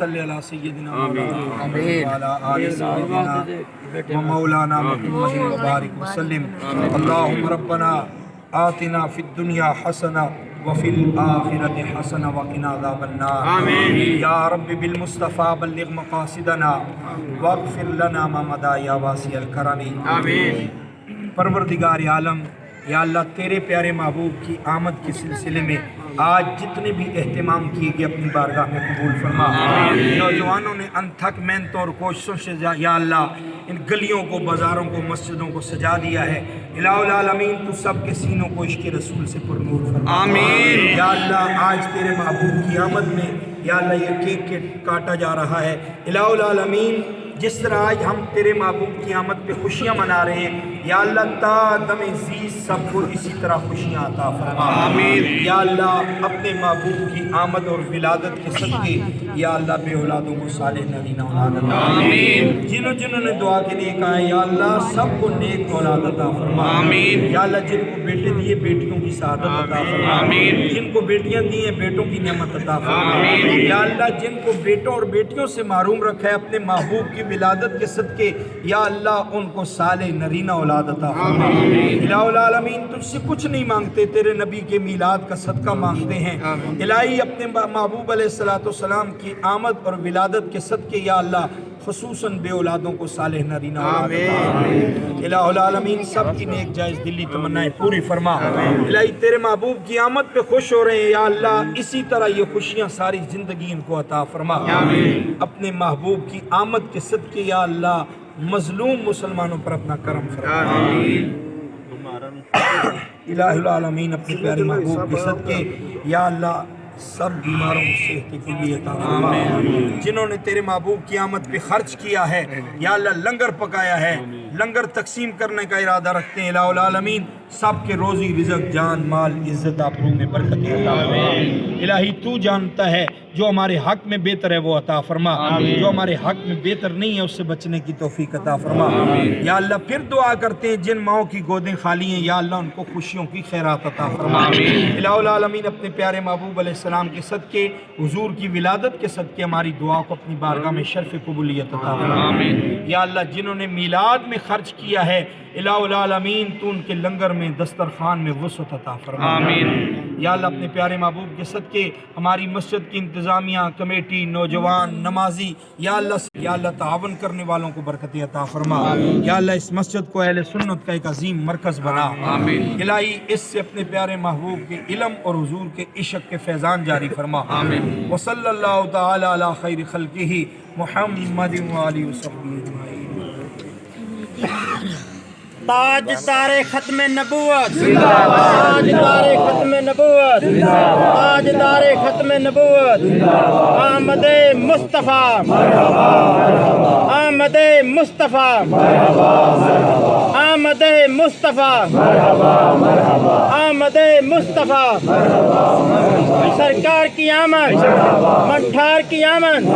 صلی علی سیدنا وعلی آل سیدنا و مولانا محمد مبارک وسلم اللہم ربنا آتنا فی الدنیا حسنہ وفی الآخرۃ حسنہ وقنا عذاب النار یا رب بالمصطفیٰ بلغ مقاصدنا واغفر لنا ما مضی یا واسع الکرم پروردگار عالم یا اللہ تیرے پیارے محبوب کی آمد کے سلسلے میں آج جتنے بھی اہتمام کیے گئے اپنی بارگاہ میں قبول فرما۔ نوجوانوں نے انتھک محنتوں اور کوششوں سے یا اللہ ان گلیوں کو، بازاروں کو، مسجدوں کو سجا دیا ہے۔ الہ العالمین تو سب کے سینوں کو عشق رسول سے پر نور فرما۔ آمین۔ یا اللہ آج تیرے محبوب کی آمد میں یا اللہ یہ کیک کاٹا جا رہا ہے۔ الہ العالمین جس طرح آج ہم تیرے محبوب کی آمد پہ خوشیاں منا رہے ہیں یا اللہ تا دم عزیز سب کو اسی طرح خوشیاں عطا فرما۔ آمین۔ یا اللہ اپنے محبوب کی آمد اور ولادت کے صدقے یا اللہ بے اولادوں کو صالح نرینہ اولاد عطا فرما۔ آمین۔ جنہوں نے دعا کے لیے کہا ہے یا اللہ سب کو نیک اولاد عطا فرما۔ آمین۔ یا اللہ جن کو بیٹے دیے بیٹیوں کی سعادت عطا فرما۔ آمین۔ جن کو بیٹیاں دی ہیں بیٹوں کی نعمت عطا فرما۔ آمین۔ یا اللہ جن کو بیٹوں اور بیٹیوں سے محروم رکھا ہے اپنے محبوب کی ولادت کے صدقے یا اللہ ان کو صالح نرینہ اولاد عطا فرما۔ الہ العالمین تجھ سے کچھ نہیں مانگتے، تیرے نبی کے میلاد کا صدقہ مانگتے ہیں۔ الہی اپنے محبوب علیہ السلام کی آمد اور ولادت کے صدقے یا اللہ خصوصاً بے اولادوں کو صالح نرینہ اولاد عطا فرما۔ الہ العالمین سب کی نیک جائز دلی تمنائیں پوری فرما۔ الہی تیرے محبوب کی آمد پہ خوش ہو رہے ہیں یا اللہ اسی طرح یہ خوشیاں ساری زندگی ان کو عطا فرما۔ اپنے محبوب کی آمد کے صدقے یا اللہ مظلوم مسلمانوں پر اپنا کرم فرما۔ الہ العالمین اپنے پیارے محبوب کے صدقے یا اللہ سب بیماروں کو صحت کلی عطا فرما۔ جنہوں نے تیرے محبوب کی آمد پہ خرچ کیا ہے یا اللہ لنگر پکایا ہے، لنگر تقسیم کرنے کا ارادہ رکھتے ہیں، الہ العالمین سب کے روزی رزق جان مال عزت آبرو میں برکت عطا فرما۔ الہی تو جانتا ہے جو ہمارے حق میں بہتر ہے وہ عطا فرما، جو ہمارے حق میں بہتر نہیں ہے اس سے بچنے کی توفیق عطا فرما۔ یا اللہ پھر دعا کرتے ہیں جن ماؤں کی گودیں خالی ہیں یا اللہ ان کو خوشیوں کی خیرات عطا فرما۔ الہ العالمین اپنے پیارے محبوب علیہ السلام کے صدقے حضور کی ولادت کے صدقے ہماری دعا کو اپنی بارگاہ میں شرف قبولیت عطا فرما۔ یا اللہ جنہوں نے میلاد میں خرچ کیا ہے الہ العالمین تو ان کے لنگر میں دسترخوان میں وسعت عطا فرما۔ یا اللہ اپنے پیارے محبوب کے صدقے ہماری مسجد کی انتظامیہ کمیٹی نوجوان نمازی یا اللہ تعاون کرنے والوں کو برکت عطا فرما۔ یا اللہ اس مسجد کو اہل سنت کا ایک عظیم مرکز بنا۔ الہی اس سے اپنے پیارے محبوب کے علم اور حضور کے عشق کے فیضان جاری فرما۔ وصلی اللہ تعالی علی خیر خلقہ محمد وآلہ وصحبہ اجمعین۔ تاج دار ختم نبوت، تاج دار ختم نبوت، تاج دار ختم نبوت، احمد مصطفیٰ، احمد مصطفیٰ، احمد مصطفیٰ، احمد مصطفیٰ، سرکار کی آمد، منٹھار کی آمد،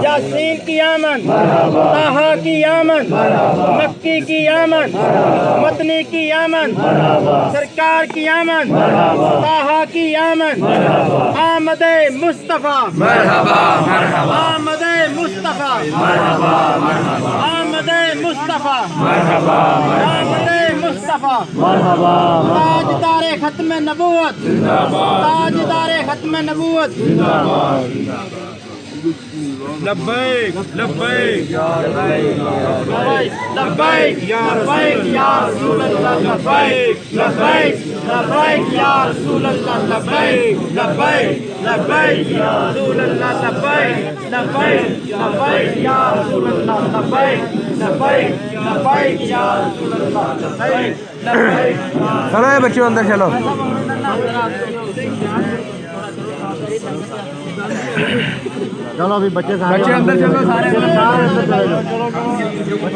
یاسین کی آمد، طٰہٰ کی آمد، مکی کی آمد، مدنی کی آمد، سرکار کی آمد، طٰہٰ کی آمد، آمد مصطفیٰ، آمد مصطفیٰ، آمد مصطفیٰ، آمد مصطفیٰ، تاجدار ختم نبوت، تاجدار ختم نبوت، لبیک لبیک لبیک یا رسول اللہ، لبیک لبیک لبیک یا رسول اللہ، لبیک لبیک لبیک یا رسول اللہ، لبیک لبیک لبیک یا رسول اللہ، لبیک لبیک لبیک یا رسول اللہ، لبیک لبیک۔ چلو بچوں اندر چلو۔ چلو ابھی بچے اندر چلو، سارے